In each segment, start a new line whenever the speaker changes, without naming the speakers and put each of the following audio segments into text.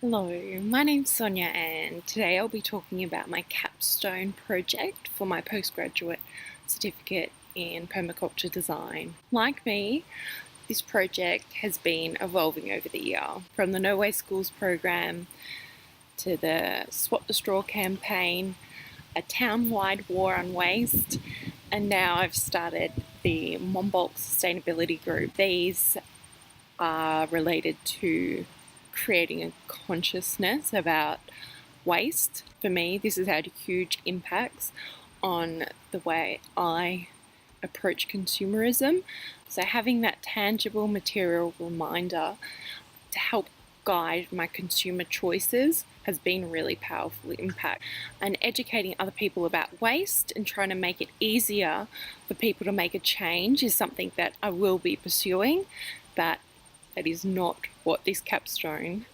Hello, my name's Sonia and today I'll be talking about my Capstone project for my postgraduate certificate in permaculture design. Like me, this project has been evolving over the year, from the No Waste Schools program to the Swap the Straw campaign, a town-wide war on waste, and now I've started the Monbulk Sustainability Group. These are related to creating a consciousness about waste. For me, this has had huge impacts on the way I approach consumerism. So having that tangible material reminder to help guide my consumer choices has been a really powerful impact. And educating other people about waste and trying to make it easier for people to make a change is something that I will be pursuing, but that is not what this Capstone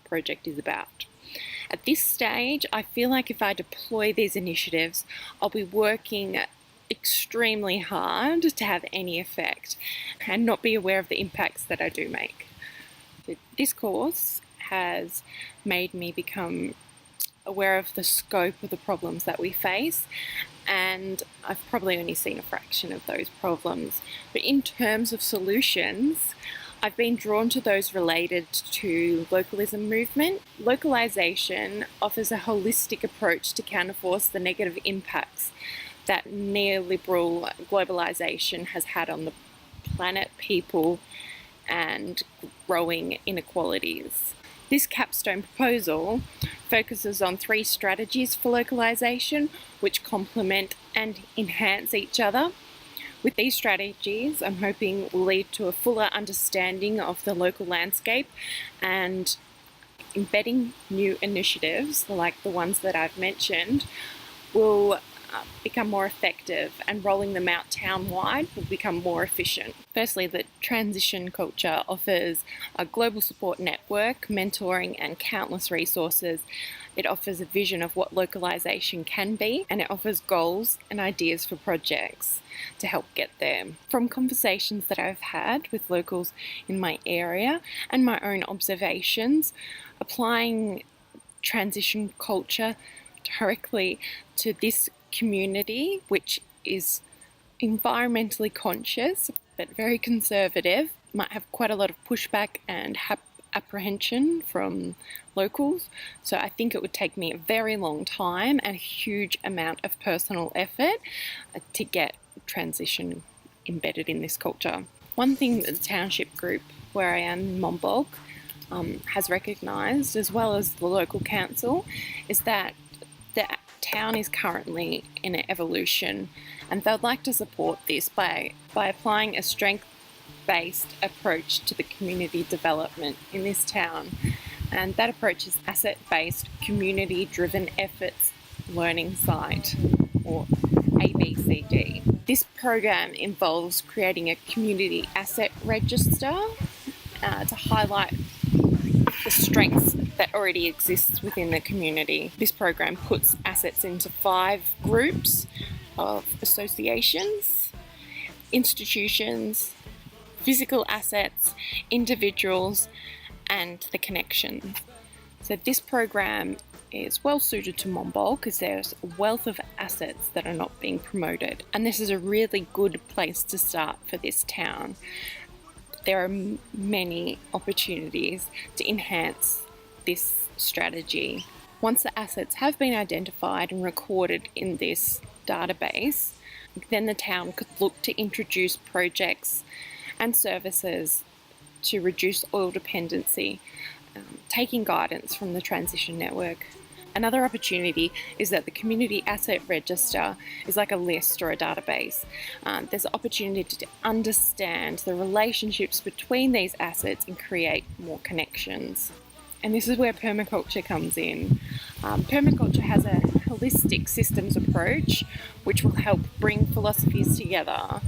project is about. At this stage, I feel like if I deploy these initiatives, I'll be working extremely hard to have any effect and not be aware of the impacts that I do make. This course has made me become aware of the scope of the problems that we face, and I've probably only seen a fraction of those problems. But in terms of solutions, I've been drawn to those related to localism movement. Localization offers a holistic approach to counterforce the negative impacts that neoliberal globalization has had on the planet, people, and growing inequalities. This Capstone proposal focuses on 3 strategies for localization, which complement and enhance each other. With these strategies, I'm hoping will lead to a fuller understanding of the local landscape, and embedding new initiatives like the ones that I've mentioned will become more effective, and rolling them out town-wide will become more efficient. Firstly, the transition culture offers a global support network, mentoring, and countless resources. It offers a vision of what localization can be, and it offers goals and ideas for projects to help get there. From conversations that I've had with locals in my area and my own observations, applying transition culture directly to this community, which is environmentally conscious but very conservative, might have quite a lot of pushback and apprehension from locals. So I think it would take me a very long time and a huge amount of personal effort to get transition embedded in this culture. One thing that the township group where I am in Monbulk has recognised, as well as the local council, is that the town is currently in an evolution, and they'd like to support this by applying a strength-based approach to the community development in this town. And that approach is asset-based, community-driven efforts learning site, or ABCD. This program involves creating a community asset register to highlight the strengths that already exists within the community. This program puts assets into 5 groups of associations, institutions, physical assets, individuals, and the connections. So this program is well suited to Monbulk because there's a wealth of assets that are not being promoted, and this is a really good place to start for this town. There are many opportunities to enhance this strategy. Once the assets have been identified and recorded in this database, then the town could look to introduce projects and services to reduce oil dependency, taking guidance from the transition network. Another opportunity is that the community asset register is like a list or a database. There's an opportunity to understand the relationships between these assets and create more connections. And this is where permaculture comes in. Permaculture has a holistic systems approach which will help bring philosophies together.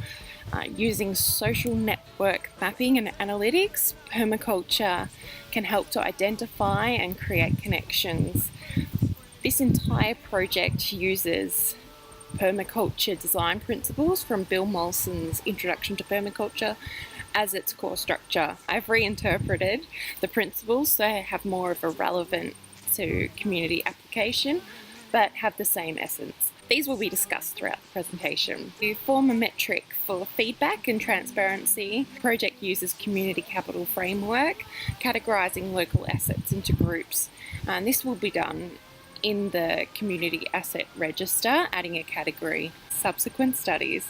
Using social network mapping and analytics, permaculture can help to identify and create connections. This entire project uses permaculture design principles from Bill Molson's Introduction to Permaculture as its core structure. I've reinterpreted the principles so they have more of a relevant to community application, but have the same essence. These will be discussed throughout the presentation. To form a metric for feedback and transparency, the project uses community capital framework, categorising local assets into groups. And this will be done in the community asset register, adding a category. Subsequent studies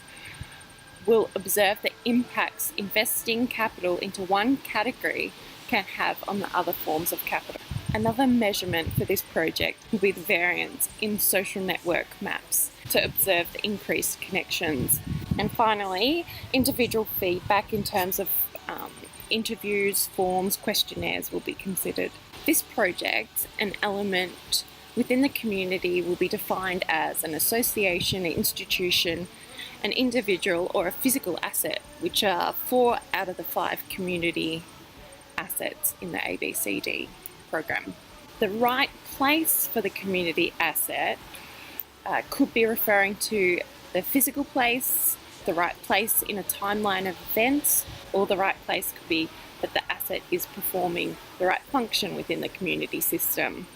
will observe the impacts investing capital into one category can have on the other forms of capital. Another measurement for this project will be the variance in social network maps to observe the increased connections. And finally, individual feedback in terms of interviews, forms, questionnaires will be considered. This project, an element within the community, will be defined as an association, an institution, an individual, or a physical asset, which are 4 out of the 5 community assets in the ABCD program. The right place for the community asset could be referring to the physical place, the right place in a timeline of events, or the right place could be that the asset is performing the right function within the community system.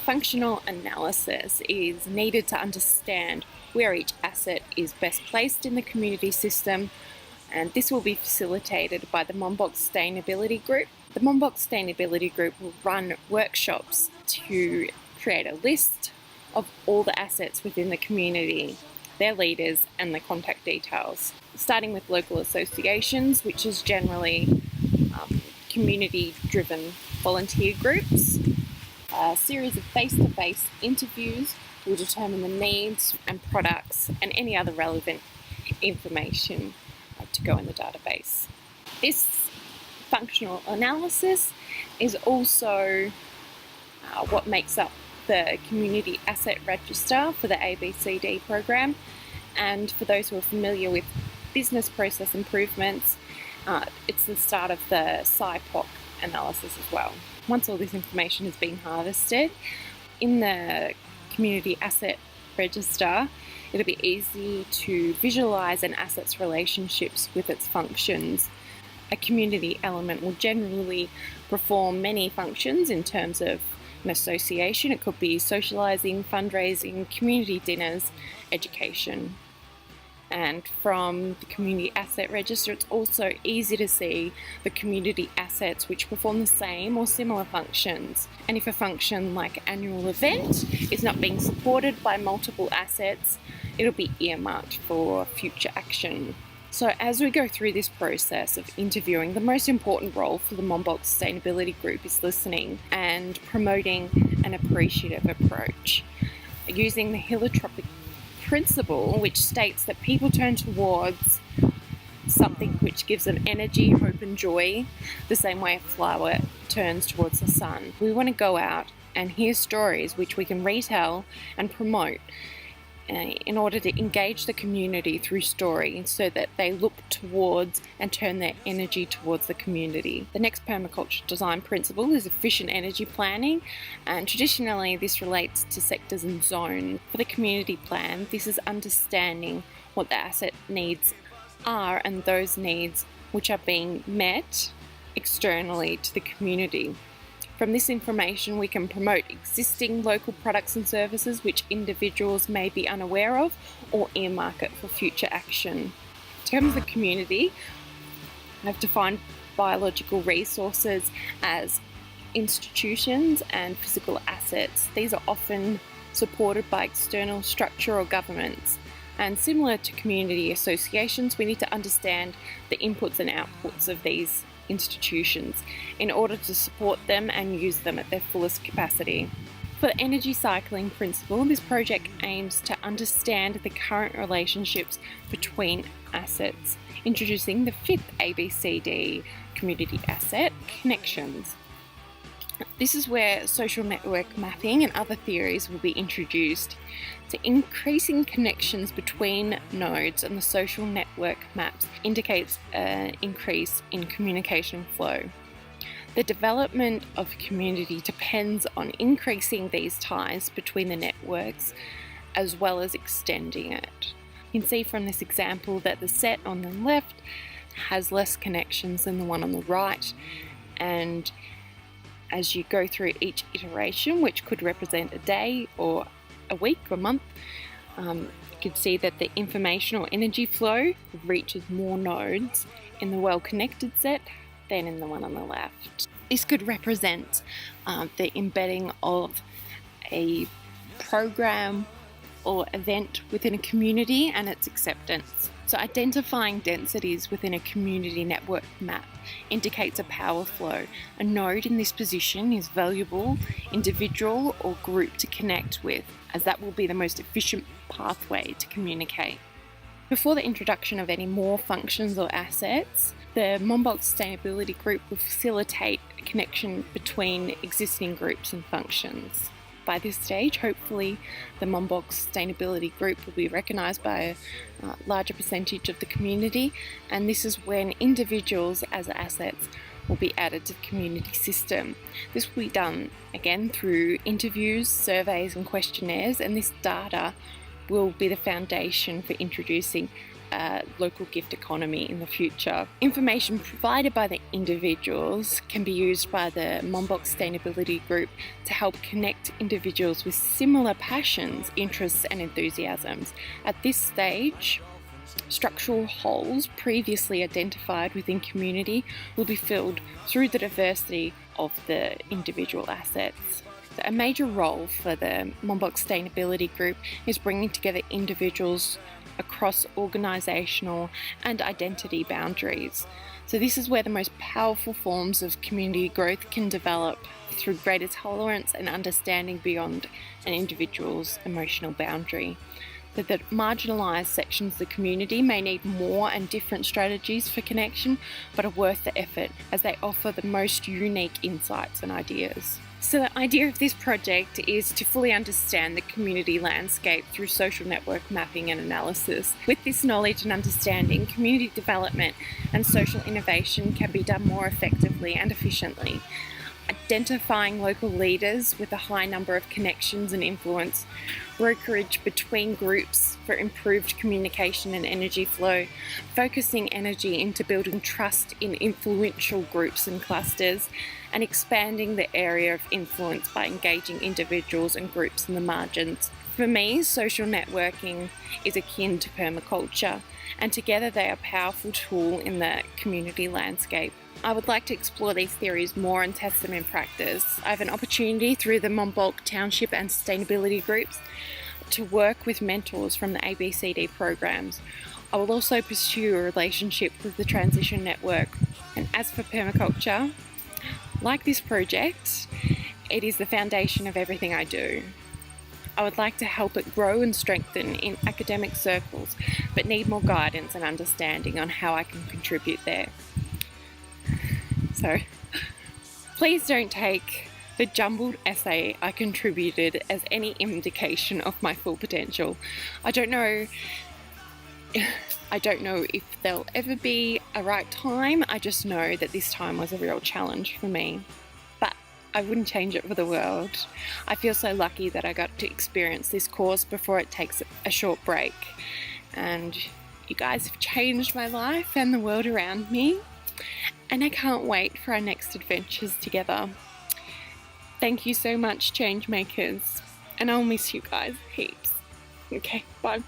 Functional analysis is needed to understand where each asset is best placed in the community system, and this will be facilitated by the Monbach Sustainability Group. The Monbach Sustainability Group will run workshops to create a list of all the assets within the community, their leaders and the contact details, starting with local associations, which is generally community-driven volunteer groups. A series of face-to-face interviews will determine the needs and products and any other relevant information to go in the database. This functional analysis is also what makes up the Community Asset Register for the ABCD program. And for those who are familiar with business process improvements, it's the start of the SIPOC analysis as well. Once all this information has been harvested in the Community Asset Register, it'll be easy to visualize an asset's relationships with its functions. A community element will generally perform many functions in terms of an association. It could be socializing, fundraising, community dinners, education. And from the Community Asset Register, it's also easy to see the community assets which perform the same or similar functions. And if a function like annual event is not being supported by multiple assets, it'll be earmarked for future action. So as we go through this process of interviewing, the most important role for the Monbach Sustainability Group is listening and promoting an appreciative approach. Using the heliotropic principle, which states that people turn towards something which gives them energy, hope and joy, the same way a flower turns towards the sun. We want to go out and hear stories which we can retell and promote in order to engage the community through story so that they look towards and turn their energy towards the community. The next permaculture design principle is efficient energy planning, and traditionally this relates to sectors and zones. For the community plan, this is understanding what the asset needs are and those needs which are being met externally to the community. From this information, we can promote existing local products and services which individuals may be unaware of or earmark it for future action. In terms of the community, I've defined biological resources as institutions and physical assets. These are often supported by external structure or governments. And similar to community associations, we need to understand the inputs and outputs of these institutions in order to support them and use them at their fullest capacity. For the energy cycling principle, this project aims to understand the current relationships between assets, introducing the 5th ABCD community asset, connections. This is where social network mapping and other theories will be introduced. So increasing connections between nodes and the social network maps indicates an increase in communication flow. The development of community depends on increasing these ties between the networks as well as extending it. You can see from this example that the set on the left has less connections than the one on the right, and as you go through each iteration, which could represent a day or a week or month, you can see that the information or energy flow reaches more nodes in the well-connected set than in the one on the left. This could represent the embedding of a program or event within a community and its acceptance. So identifying densities within a community network map indicates a power flow. A node in this position is valuable, individual or group to connect with, as that will be the most efficient pathway to communicate. Before the introduction of any more functions or assets, the Monbulk Sustainability Group will facilitate a connection between existing groups and functions. By this stage, hopefully, the Monbulk Sustainability Group will be recognised by a larger percentage of the community, and this is when individuals as assets will be added to the community system. This will be done again through interviews, surveys and questionnaires, and this data will be the foundation for introducing a local gift economy in the future. Information provided by the individuals can be used by the Monbulk Sustainability Group to help connect individuals with similar passions, interests and enthusiasms. At this stage, structural holes previously identified within community will be filled through the diversity of the individual assets. So a major role for the Monbulk Sustainability Group is bringing together individuals across organisational and identity boundaries. So this is where the most powerful forms of community growth can develop through greater tolerance and understanding beyond an individual's emotional boundary. But the marginalised sections of the community may need more and different strategies for connection, but are worth the effort as they offer the most unique insights and ideas. So the idea of this project is to fully understand the community landscape through social network mapping and analysis. With this knowledge and understanding, community development and social innovation can be done more effectively and efficiently. Identifying local leaders with a high number of connections and influence, brokerage between groups for improved communication and energy flow, focusing energy into building trust in influential groups and clusters, and expanding the area of influence by engaging individuals and groups in the margins. For me, social networking is akin to permaculture, and together they are a powerful tool in the community landscape. I would like to explore these theories more and test them in practice. I have an opportunity through the Monbulk Township and Sustainability Groups to work with mentors from the ABCD programs. I will also pursue a relationship with the Transition Network. And as for permaculture, like this project, it is the foundation of everything I do. I would like to help it grow and strengthen in academic circles, but need more guidance and understanding on how I can contribute there. So, please don't take the jumbled essay I contributed as any indication of my full potential. I don't know if there'll ever be a right time. I just know that this time was a real challenge for me. But I wouldn't change it for the world. I feel so lucky that I got to experience this course before it takes a short break. And you guys have changed my life and the world around me. And I can't wait for our next adventures together. Thank you so much, change makers. And I'll miss you guys heaps. Okay, bye.